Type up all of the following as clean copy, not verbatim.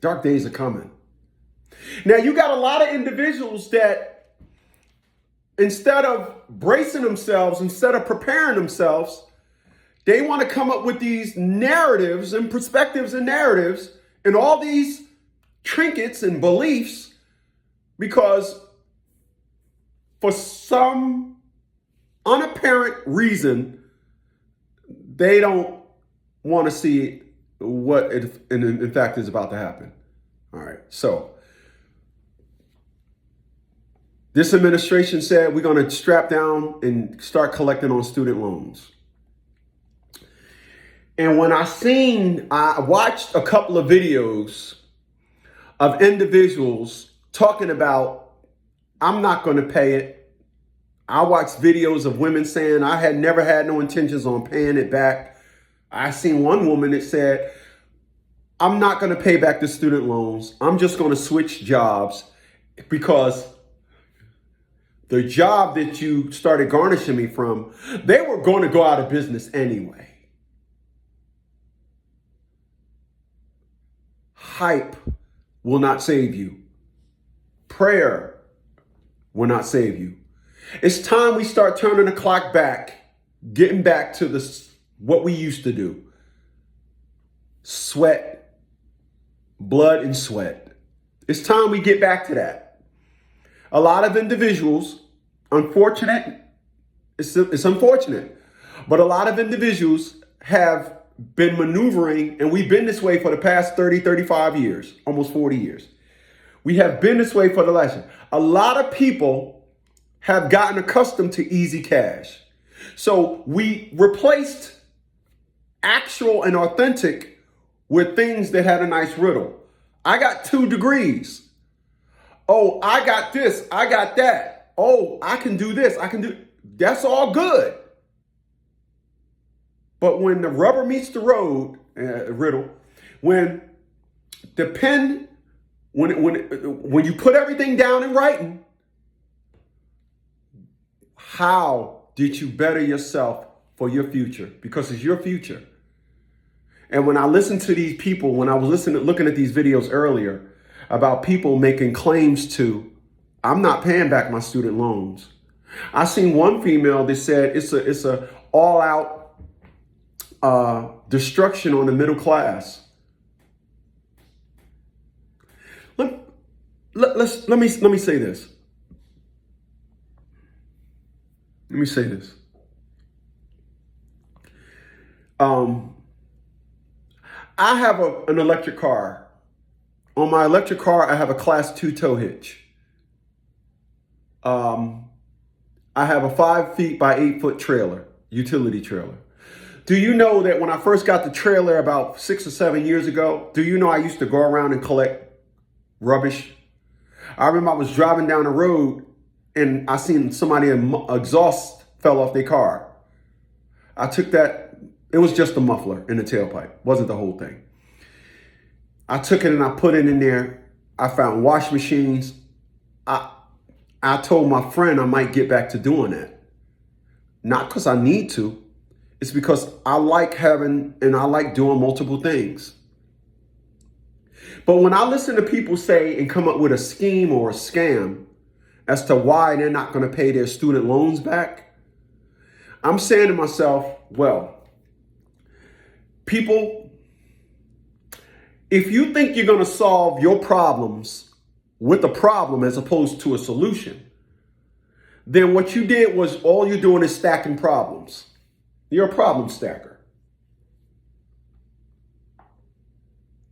Dark days are coming. Now, you got a lot of individuals that instead of bracing themselves, instead of preparing themselves, they want to come up with these narratives and perspectives and narratives and all these trinkets and beliefs because for some unapparent reason, they don't want to see what it, in fact is about to happen. All right, so this administration said we're going to strap down and start collecting on student loans. And when I watched a couple of videos of individuals talking about, I'm not going to pay it. I watched videos of women saying I had never had no intentions on paying it back. I seen one woman that said, I'm not going to pay back the student loans. I'm just going to switch jobs because the job that you started garnishing me from, they were going to go out of business anyway. Hype will not save you. Prayer will not save you. It's time we start turning the clock back, getting back to what we used to do. Sweat, blood and sweat. It's time we get back to that. A lot of individuals, unfortunate, it's unfortunate, but a lot of individuals have been maneuvering, and we've been this way for the past 30, 35 years, almost 40 years. We have been this way for the last year. A lot of people have gotten accustomed to easy cash. So we replaced actual and authentic with things that had a nice riddle. I got 2 degrees. Oh, I got this. I got that. Oh, I can do this. I can do. That's all good. But when the rubber meets the road, riddle, when the pen, when you put everything down in writing, how did you better yourself for your future? Because it's your future. And when I listen to these people, when I was looking at these videos earlier about people making claims to, I'm not paying back my student loans. I seen one female that said it's a all out destruction on the middle class. Let me say this. Let me say this. I have an electric car. On my electric car, I have a class 2 tow hitch. I have a 5 feet by 8 foot trailer, utility trailer. Do you know that when I first got the trailer about 6 or 7 years ago, do you know I used to go around and collect rubbish? I remember I was driving down the road and I seen somebody exhaust fell off their car. I took that, it was just the muffler in the tailpipe, wasn't the whole thing. I took it and I put it in there. I found wash machines. I told my friend I might get back to doing that. Not because I need to. It's because I like having and I like doing multiple things. But when I listen to people say and come up with a scheme or a scam as to why they're not going to pay their student loans back, I'm saying to myself, well, people, if you think you're going to solve your problems with a problem as opposed to a solution, then what you did was all you're doing is stacking problems. You're a problem stacker.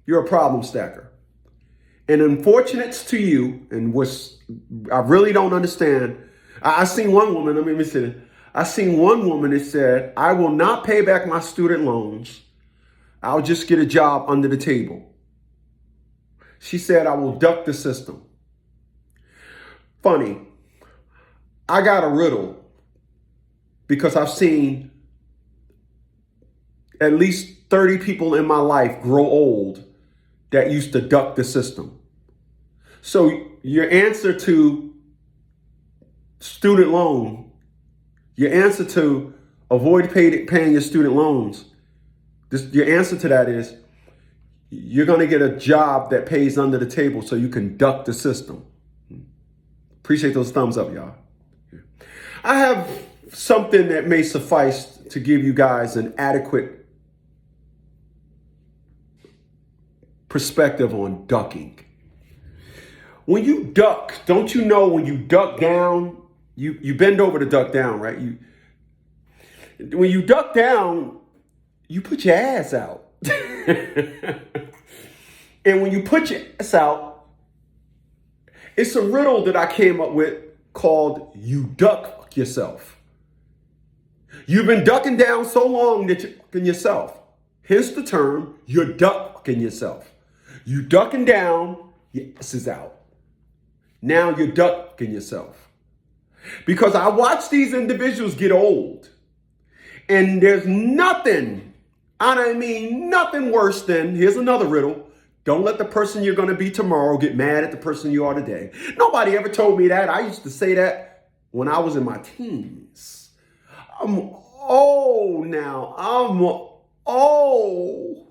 You're a problem stacker. And unfortunate to you, and I really don't understand. I seen one woman, let me say this. I seen one woman that said, I will not pay back my student loans. I'll just get a job under the table. She said, I will duck the system. Funny. I got a riddle because I've seen at least 30 people in my life grow old that used to duck the system. So your answer to student loan, your answer to avoid paying your student loans, your answer to that is You're going to get a job that pays under the table so you can duck the system. Appreciate those thumbs up, y'all. I have something that may suffice to give you guys an adequate perspective on ducking. When you duck, don't you know when you duck down, you bend over to duck down, right? When you duck down, you put your ass out. And when you put your ass out, it's a riddle that I came up with called you duck yourself. You've been ducking down so long that you're ducking yourself. Hence the term, you're ducking yourself. You ducking down, your ass is out. Now you're ducking yourself. Because I watch these individuals get old. And there's nothing, I mean nothing worse than, here's another riddle, don't let the person you're going to be tomorrow get mad at the person you are today. Nobody ever told me that. I used to say that when I was in my teens. I'm old now. I'm old.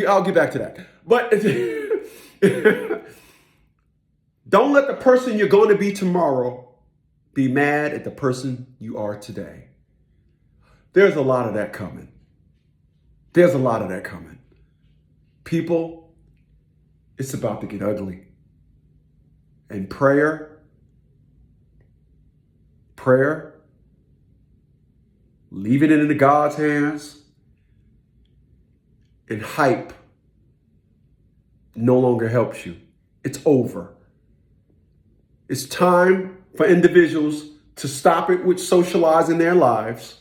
I'll get back to that. But don't let the person you're going to be tomorrow be mad at the person you are today. There's a lot of that coming. There's a lot of that coming. People, it's about to get ugly. And prayer, leaving it into God's hands, and hype no longer helps you. It's over. It's time for individuals to stop it with socializing their lives,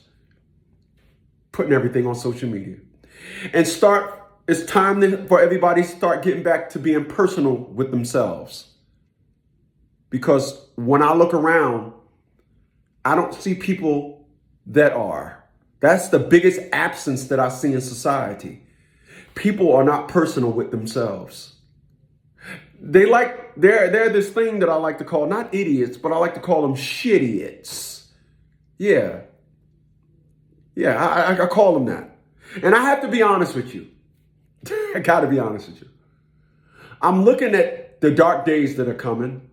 putting everything on social media, and it's time for everybody to start getting back to being personal with themselves. Because when I look around, I don't see people that are. That's the biggest absence that I see in society. People are not personal with themselves. They're this thing that I like to call, not idiots, but I like to call them shitiots. Yeah. Yeah, I call them that. And I have to be honest with you. I got to be honest with you. I'm looking at the dark days that are coming,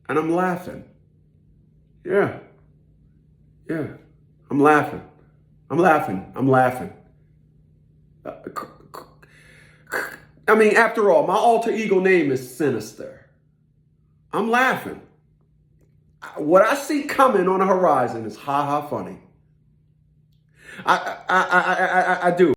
and I'm laughing. Yeah. I'm laughing. I mean, after all, my alter ego name is Sinister. I'm laughing. What I see coming on the horizon is ha ha funny. I do.